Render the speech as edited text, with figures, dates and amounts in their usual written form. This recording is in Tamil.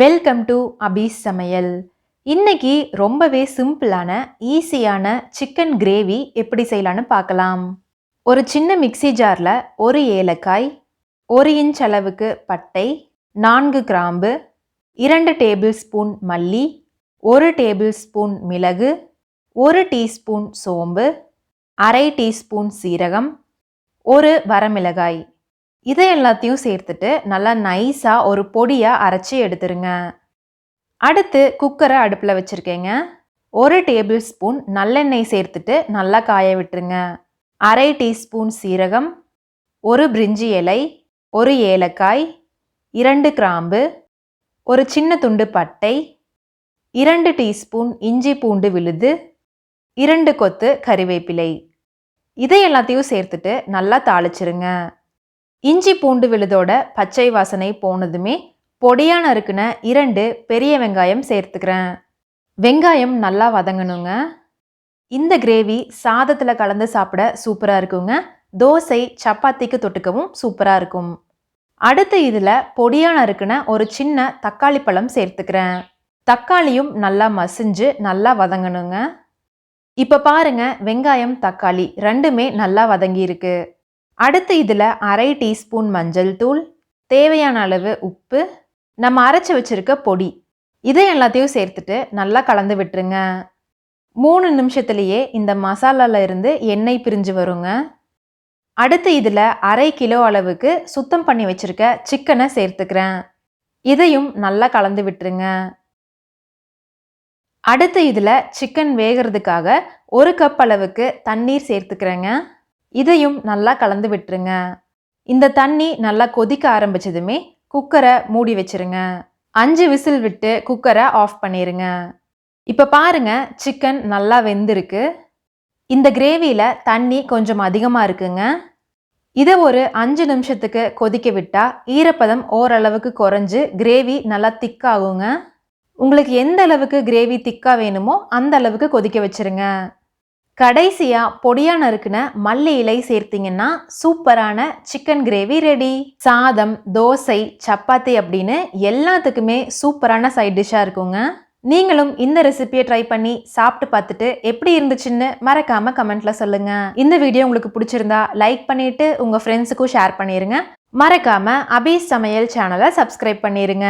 வெல்கம் டு அபி சமையல். இன்னைக்கு ரொம்பவே சிம்பிளான ஈஸியான சிக்கன் கிரேவி எப்படி செய்யலான்னு பார்க்கலாம். ஒரு சின்ன மிக்ஸி ஜாரில் ஒரு ஏலக்காய், 1 இன்ச் அளவுக்கு பட்டை, 4 கிராம்பு, 2 டேபிள் ஸ்பூன் மல்லி, 1 டேபிள் ஸ்பூன் மிளகு, 1 டீஸ்பூன் சோம்பு, 1/2 டீஸ்பூன் சீரகம், 1 வரமிளகாய், இதை எல்லாத்தையும் சேர்த்துட்டு நல்லா நைஸாக ஒரு பொடியாக அரைச்சி எடுத்துருங்க. அடுத்து குக்கரை அடுப்பில் வச்சுருக்கேங்க. 1 டேபிள் ஸ்பூன் நல்லெண்ணெய் சேர்த்துட்டு நல்லா காய விட்டுருங்க. 1/2 டீஸ்பூன் சீரகம், 1 பிரிஞ்சி இலை, 1 ஏலக்காய், 2 கிராம்பு, ஒரு சின்ன துண்டு பட்டை, 2 டீஸ்பூன் இஞ்சி பூண்டு விழுது, 2 கொத்து கறிவேப்பிலை, இதை எல்லாத்தையும் சேர்த்துட்டு நல்லா தாளிச்சிருங்க. இஞ்சி பூண்டு விழுதோட பச்சை வாசனை போனதுமே பொடியாக நறுக்குன 2 பெரிய வெங்காயம் சேர்த்துக்கிறேன். வெங்காயம் நல்லா வதங்கணுங்க. இந்த கிரேவி சாதத்தில் கலந்து சாப்பிட சூப்பராக இருக்குங்க. தோசை சப்பாத்திக்கு தொட்டுக்கவும் சூப்பராக இருக்கும். அடுத்து இதில் பொடியாக நறுக்குன ஒரு சின்ன தக்காளி பழம் சேர்த்துக்கிறேன். தக்காளியும் நல்லா மசிஞ்சு நல்லா வதங்கணுங்க. இப்போ பாருங்க, வெங்காயம் தக்காளி ரெண்டுமே நல்லா வதங்கி இருக்கு. அடுத்து இதில் 1/2 டீஸ்பூன் மஞ்சள் தூள், தேவையான அளவு உப்பு, நம்ம அரைச்சி வச்சிருக்க பொடி, இதை எல்லாத்தையும் சேர்த்துட்டு நல்லா கலந்து விட்டுருங்க. 3 நிமிஷத்துலேயே இந்த மசாலால இருந்து எண்ணெய் பிரிஞ்சு வருங்க. அடுத்து இதில் 1/2 கிலோ அளவுக்கு சுத்தம் பண்ணி வச்சிருக்க சிக்கனை சேர்த்துக்கிறேன். இதையும் நல்லா கலந்து விட்டுருங்க. அடுத்து இதில் சிக்கன் வேகிறதுக்காக 1 கப் அளவுக்கு தண்ணீர் சேர்த்துக்கிறேங்க. இதையும் நல்லா கலந்து விட்டுருங்க. இந்த தண்ணி நல்லா கொதிக்க ஆரம்பிச்சதுமே குக்கரை மூடி வச்சிருங்க. 5 விசில் விட்டு குக்கரை ஆஃப் பண்ணிடுங்க. இப்போ பாருங்க, சிக்கன் நல்லா வெந்திருக்கு. இந்த கிரேவியில் தண்ணி கொஞ்சம் அதிகமாக இருக்குங்க. இதை ஒரு 5 நிமிஷத்துக்கு கொதிக்க விட்டால் ஈரப்பதம் ஓரளவுக்கு குறைஞ்சு கிரேவி நல்லா திக்காகுங்க. உங்களுக்கு எந்த அளவுக்கு கிரேவி திக்காக வேணுமோ அந்த அளவுக்கு கொதிக்க வச்சிருங்க. கடைசியாக பொடியாக நறுக்குன மல்லி இலை சேர்த்திங்கன்னா சூப்பரான சிக்கன் கிரேவி ரெடி. சாதம், தோசை, சப்பாத்தி அப்படின்னு எல்லாத்துக்குமே சூப்பரான சைட் டிஷ்ஷாக இருக்குங்க. நீங்களும் இந்த ரெசிபியை ட்ரை பண்ணி சாப்பிட்டு பார்த்துட்டு எப்படி இருந்துச்சுன்னு மறக்காமல் கமெண்ட்டில் சொல்லுங்கள். இந்த வீடியோ உங்களுக்கு பிடிச்சிருந்தா லைக் பண்ணிவிட்டு உங்கள் ஃப்ரெண்ட்ஸுக்கும் ஷேர் பண்ணிடுங்க. மறக்காமல் அபி சமையல் சேனலை சப்ஸ்கிரைப் பண்ணிடுங்க.